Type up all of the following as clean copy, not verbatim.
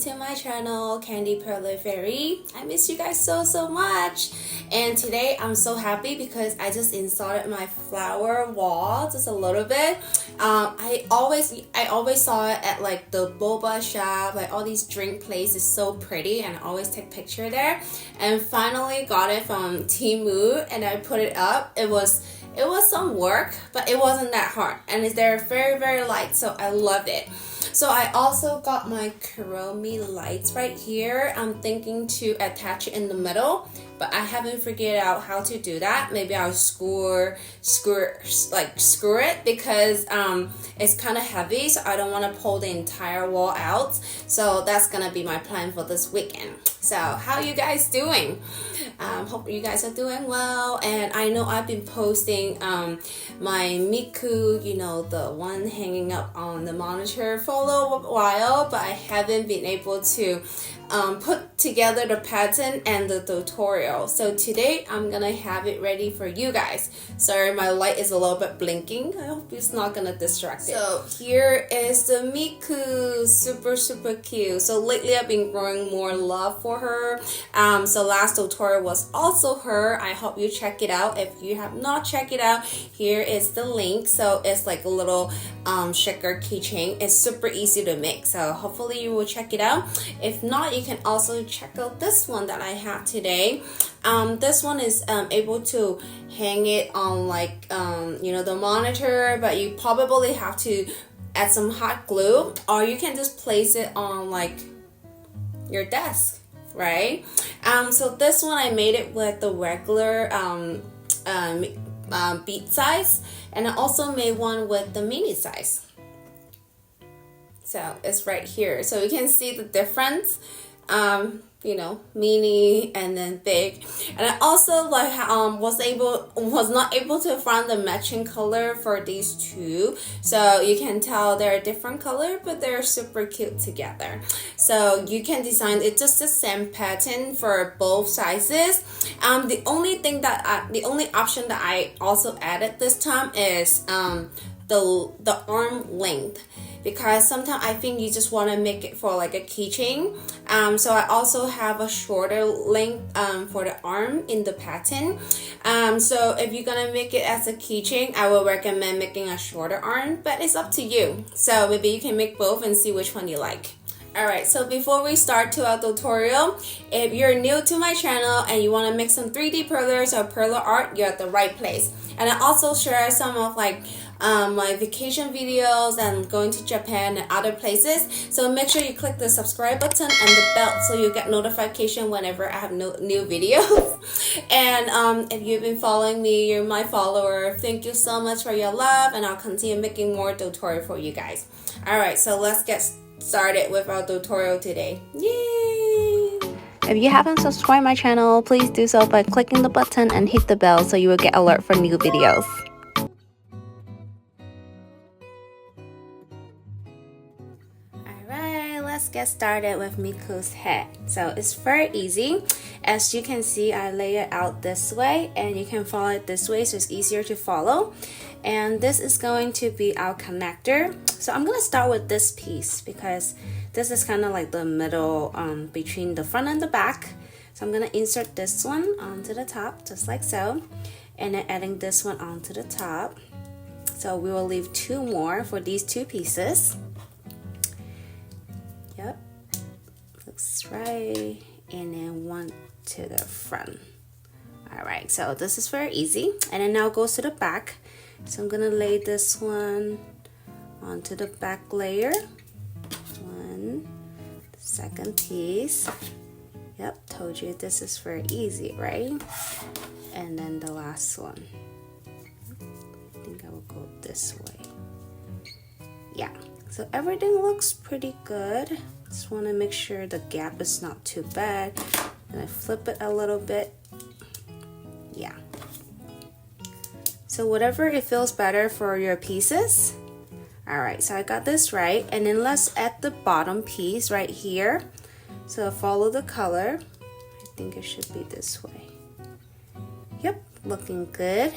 to my channel, Candy Perler Fairy. I miss you guys so much. And today I'm so happy because I just installed my flower wall just a little bit. I always saw it at like the boba shop, like all these drink places, so pretty, and I always take picture there. And finally got it from Temu and I put it up. It was some work, but it wasn't that hard, and they're very light, so I loved it. So I also got my Kuromi lights right here. I'm thinking to attach it in the middle, but I haven't figured out how to do that. Maybe I'll screw it because it's kind of heavy, so I don't want to pull the entire wall out. So that's gonna be my plan for this weekend. So how you guys doing? Hope you guys are doing well. And I know I've been posting my Miku, you know, the one hanging up on the monitor for a little while, but I haven't been able to put together the pattern and the tutorial. So today I'm gonna have it ready for you guys. Sorry, my light is a little bit blinking. I hope it's not gonna distract it. So here is the Miku, super cute. So lately I've been growing more love for her. So last tutorial was also her. I hope you check it out. If you have not checked it out, here is the link. So it's like a little shaker keychain. It's super easy to make. So hopefully you will check it out. If not, you can also check out this one that I have today. This one is able to hang it on like you know, the monitor, but you probably have to add some hot glue, or you can just place it on like your desk, right? So this one I made it with the regular bead size, and I also made one with the mini size. So it's right here, so you can see the difference. You know, mini and then big. And I also like was not able to find the matching color for these two, so you can tell they're a different color, but they're super cute together. So you can design it just the same pattern for both sizes. The only option that I also added this time is the arm length, because sometimes I think you just want to make it for like a keychain. So I also have a shorter length for the arm in the pattern. So if you're gonna make it as a keychain, I will recommend making a shorter arm, but it's up to you. So maybe you can make both and see which one you like. Alright, so before we start to our tutorial, if you're new to my channel and you want to make some 3D perlers or perler art, you're at the right place. And I also share some of like my vacation videos and going to Japan and other places. So make sure you click the subscribe button and the bell so you get notification whenever I have new videos. And if you've been following me, you're my follower. Thank you so much for your love, and I'll continue making more tutorial for you guys. Alright, so let's get started with our tutorial today. Yay! If you haven't subscribed my channel, please do so by clicking the button and hit the bell so you will get alert for new videos. Alright, let's get started with Miku's head. So it's very easy. As you can see, I lay it out this way, and you can follow it this way, so it's easier to follow. And this is going to be our connector. So I'm gonna start with this piece because this is kind of like the middle between the front and the back. So I'm gonna insert this one onto the top, just like so, and then adding this one onto the top. So we will leave two more for these two pieces. Yep, looks right, and then one to the front. All right, so this is very easy. And then now goes to the back. So I'm gonna lay this one onto the back layer. One, the second piece. Yep, told you this is very easy, right? And then the last one. I think I will go this way. Yeah, so everything looks pretty good. Just want to make sure the gap is not too bad. And I flip it a little bit. Yeah. So whatever it feels better for your pieces. Alright, so I got this right. And then let's add the bottom piece right here. So follow the color. I think it should be this way. Yep, looking good.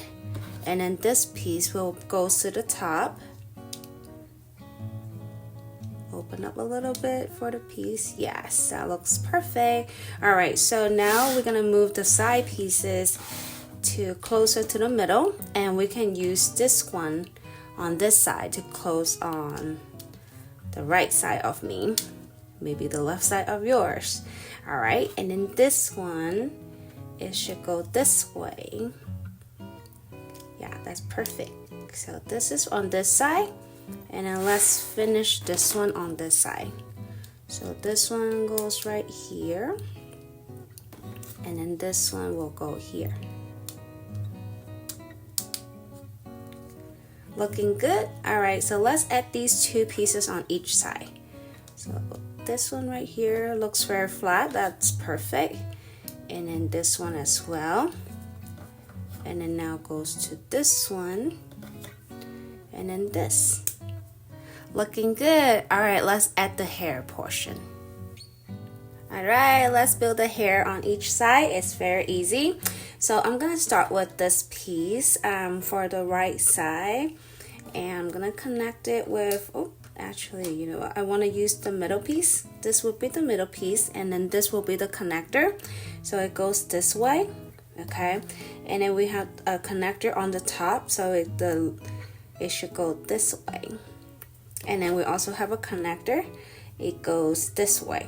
And then this piece will go to the top. We'll open up a little bit for the piece. Yes, that looks perfect. All right, so now we're gonna move the side pieces to closer to the middle, and we can use this one on this side to close on the right side of me, maybe the left side of yours. All right, and then this one, it should go this way. Yeah, that's perfect. So this is on this side, and then let's finish this one on this side. So this one goes right here, and then this one will go here. Looking good. All right, so let's add these two pieces on each side. So this one right here looks very flat. That's perfect. And then this one as well. And then now goes to this one, and then this. Looking good. All right, let's add the hair portion. All right, let's build the hair on each side. It's very easy. So I'm gonna start with this piece for the right side, and I'm gonna connect it with, actually, you know what? I wanna use the middle piece. This will be the middle piece, and then this will be the connector. So it goes this way. Okay, and then we have a connector on the top, so it should go this way. And then we also have a connector. It goes this way.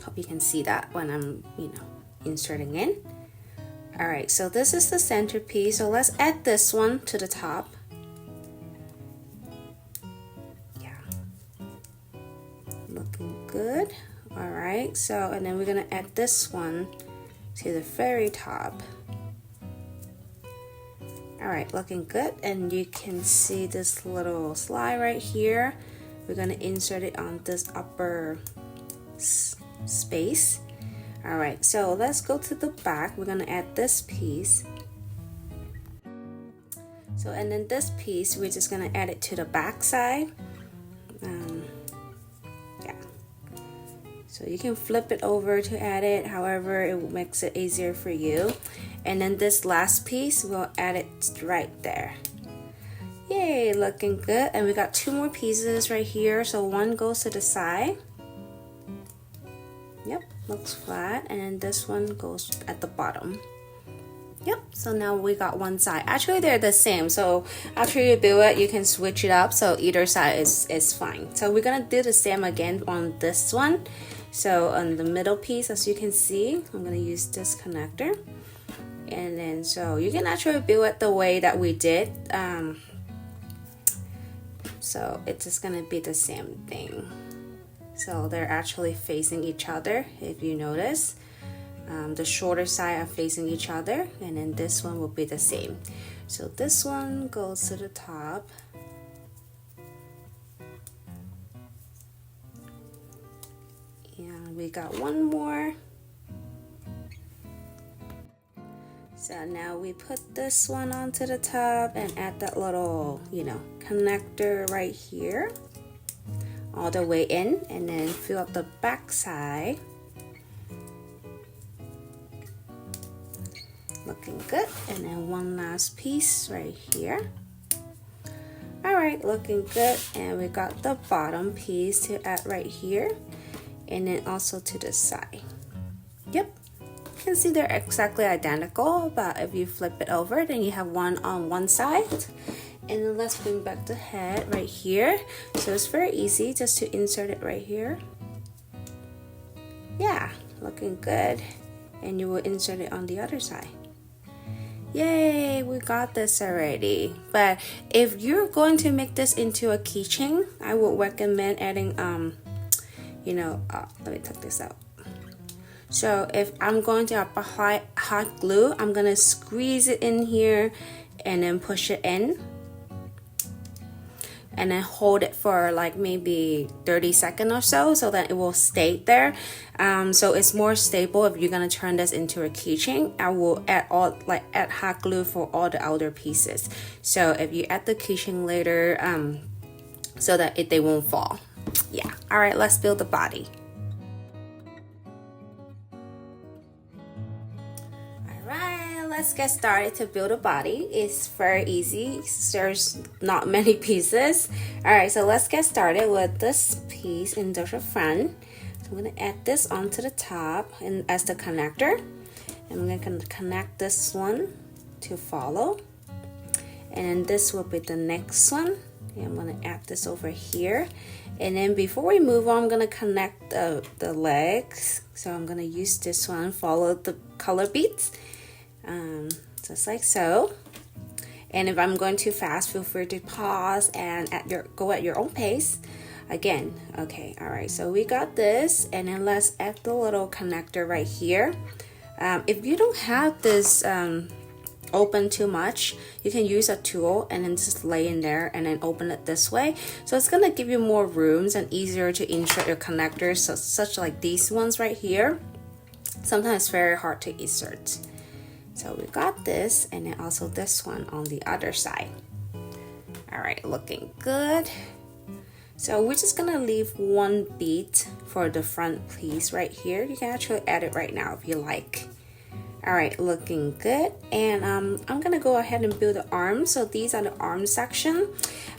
Hope you can see that when I'm, inserting in. All right, so this is the centerpiece. So let's add this one to the top. Yeah, looking good. All right, so and then we're gonna add this one to the very top. All right, looking good. And you can see this little slide right here. We're gonna insert it on this upper space. All right, so let's go to the back. We're gonna add this piece. So, and then this piece, we're just gonna add it to the back side. So you can flip it over to add it, however it makes it easier for you. And then this last piece, we'll add it right there. Yay, looking good. And we got two more pieces right here. So one goes to the side. Yep, looks flat. And then this one goes at the bottom. Yep, so now we got one side. Actually, they're the same. So after you build it, you can switch it up. So either side is fine. So we're gonna do the same again on this one. So on the middle piece, as you can see, I'm gonna use this connector. And then so you can actually build it the way that we did. So it's just gonna be the same thing. So they're actually facing each other, if you notice. The shorter side are facing each other, and then this one will be the same. So this one goes to the top. And we got one more. So now we put this one onto the top and add that little, connector right here all the way in, and then fill up the back side. Looking good. And then one last piece right here. All right, looking good. And we got the bottom piece to add right here, and then also to the side. Yep, you can see they're exactly identical, but if you flip it over, then you have one on one side. And then let's bring back the head right here. So it's very easy just to insert it right here. Yeah, looking good. And you will insert it on the other side. Yay, we got this already. But if you're going to make this into a keychain, I would recommend adding let me take this out. So if I'm going to apply hot glue, I'm gonna squeeze it in here and then push it in, and then hold it for like maybe 30 seconds or so that it will stay there. So it's more stable if you're gonna turn this into a keychain. I will add hot glue for all the outer pieces. So if you add the keychain later, so that they won't fall. Yeah. All right, let's build the body. let's get started to build a body. It's very easy. There's not many pieces. Alright, so let's get started with this piece in the front. So I'm going to add this onto the top and as the connector. I'm going to connect this one to follow. And then this will be the next one. And I'm going to add this over here. And then before we move on, I'm going to connect the legs. So I'm going to use this one, follow the color beads. Just like so. And if I'm going too fast, feel free to pause and go at your own pace. Again, okay, all right, so we got this, and then let's add the little connector right here. If you don't have this open too much, you can use a tool and then just lay in there and then open it this way. So it's gonna give you more rooms and easier to insert your connectors, so such like these ones right here. Sometimes it's very hard to insert. So we got this, and then also this one on the other side. All right, looking good. So we're just gonna leave one bead for the front piece right here. You can actually add it right now if you like. All right, looking good. And I'm gonna go ahead and build the arms. So these are the arm section.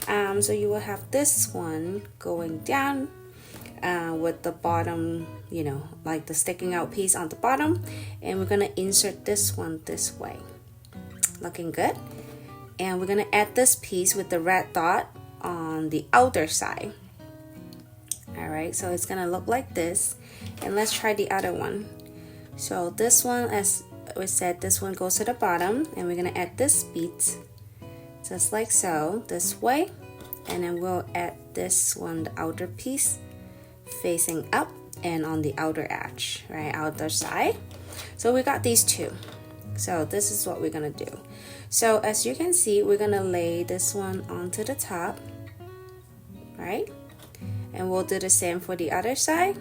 So you will have this one going down with the bottom, you know, like the sticking out piece on the bottom, and we're gonna insert this one this way. Looking good. And we're gonna add this piece with the red dot on the outer side. All right, so it's gonna look like this. And let's try the other one. So this one, as we said, this one goes to the bottom, and we're gonna add this bead just like so, this way. And then we'll add this one, the outer piece, facing up and on the outer edge, right, outer side. So we got these two. So this is what we're gonna do. So as you can see, we're gonna lay this one onto the top, right? And we'll do the same for the other side.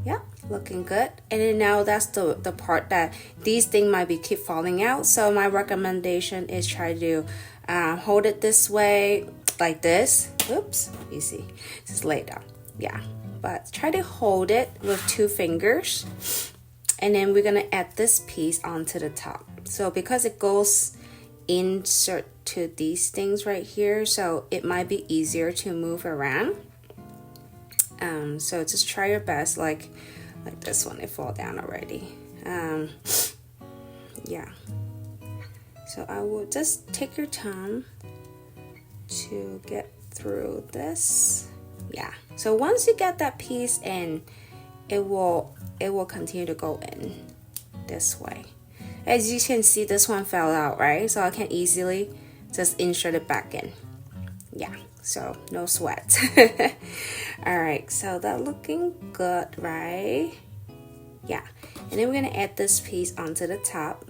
Yeah, looking good. And then now that's the part that these things might be keep falling out. So my recommendation is try to hold it this way, like this. Oops, easy. Just lay it down. Yeah, but try to hold it with 2 fingers. And then we're gonna add this piece onto the top. So because it goes insert to these things right here, so it might be easier to move around. So just try your best, like this one, it fall down already. Yeah. So I will just take your time to get through this. Yeah, so once you get that piece in, it will continue to go in this way. As you can see, this one fell out, right? So I can easily just insert it back in. Yeah, so no sweat. All right, so that looking good, right? Yeah, and then we're gonna add this piece onto the top.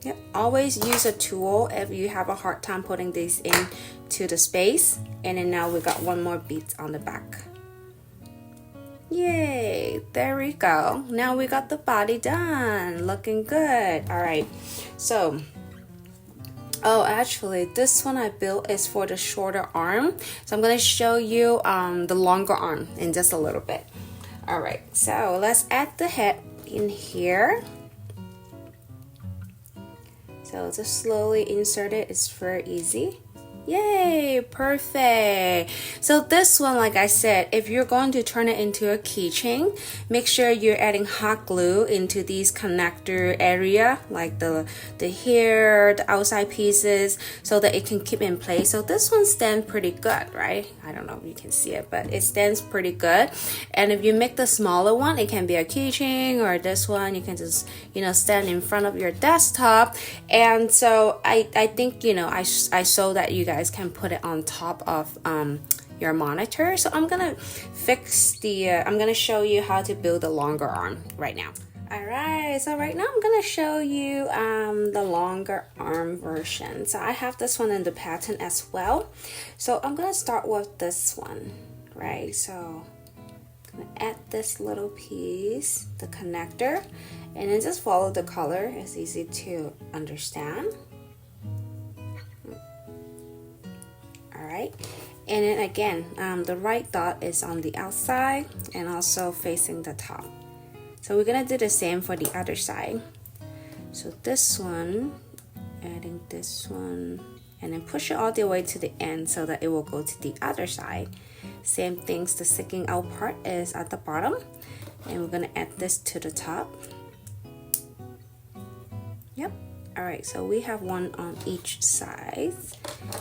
Yep, always use a tool if you have a hard time putting these into the space. And then now we got one more bead on the back. Yay, there we go. Now we got the body done, looking good. All right, so, oh, actually this one I built is for the shorter arm. So I'm gonna show you the longer arm in just a little bit. All right, so let's add the head in here. So just slowly insert it, it's very easy. Yay, perfect. So this one, like I said, if you're going to turn it into a keychain, make sure you're adding hot glue into these connector area, like the hair, the outside pieces, so that it can keep in place. So this one stands pretty good, right? I don't know if you can see it, but it stands pretty good. And if you make the smaller one, it can be a keychain, or this one, you can just, you know, stand in front of your desktop. And so I think, you know, I saw that you guys can put it on top of your monitor. So I'm gonna fix the I'm gonna show you how to build a longer arm right now. All right, so right now I'm gonna show you the longer arm version. So I have this one in the pattern as well. So I'm gonna start with this one, right? So I'm gonna add this little piece, the connector, and then just follow the color. It's easy to understand. All right, And then again, the right dot is on the outside and also facing the top. So we're gonna do the same for the other side. So this one, adding this one, and then push it all the way to the end so that it will go to the other side. Same things, the sticking out part is at the bottom, and we're gonna add this to the top. Yep. All right, so we have one on each side,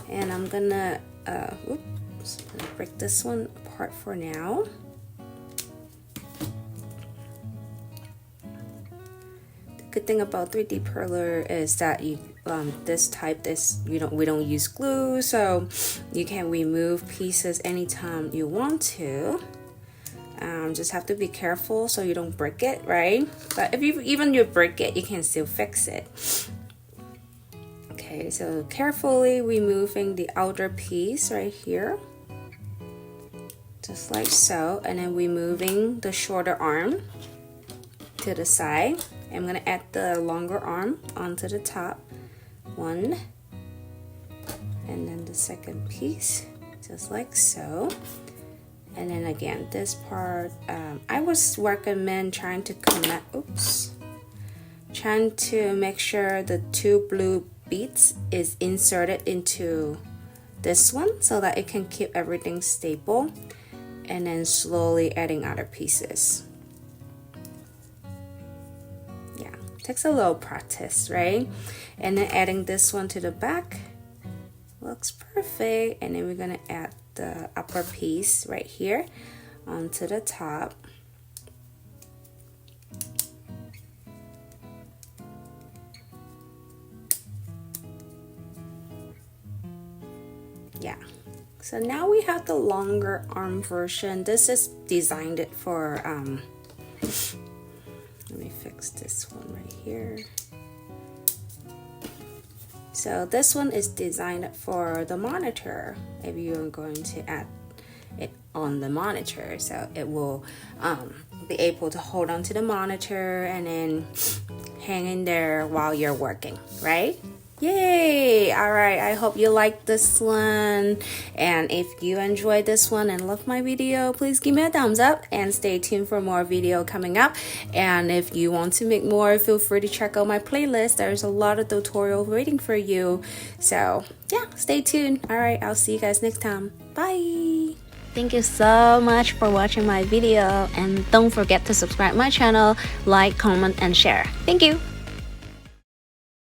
and I'm gonna break this one apart for now. The good thing about 3D Perler is that you we don't use glue, so you can remove pieces anytime you want to. Just have to be careful so you don't break it, right? But if you break it, you can still fix it. Okay, so carefully removing the outer piece right here, just like so, and then removing the shorter arm to the side. I'm gonna add the longer arm onto the top, one, and then the second piece, just like so. And then again, this part, I would recommend trying to make sure the two blue beads is inserted into this one so that it can keep everything stable, and then slowly adding other pieces. Yeah, takes a little practice, right? And then adding this one to the back looks perfect, and then we're gonna add the upper piece right here onto the top. Yeah, so now we have the longer arm version. This is designed it for let me fix this one right here. So this one is designed for the monitor, if you're going to add it on the monitor, so it will be able to hold on to the monitor and then hang in there while you're working, right? Yay! Alright, I hope you like this one, and if you enjoyed this one and love my video, please give me a thumbs up and stay tuned for more video coming up. And if you want to make more, feel free to check out my playlist. There's a lot of tutorials waiting for you, so yeah, stay tuned. Alright, I'll see you guys next time. Bye! Thank you so much for watching my video, and don't forget to subscribe my channel, like, comment, and share. Thank you!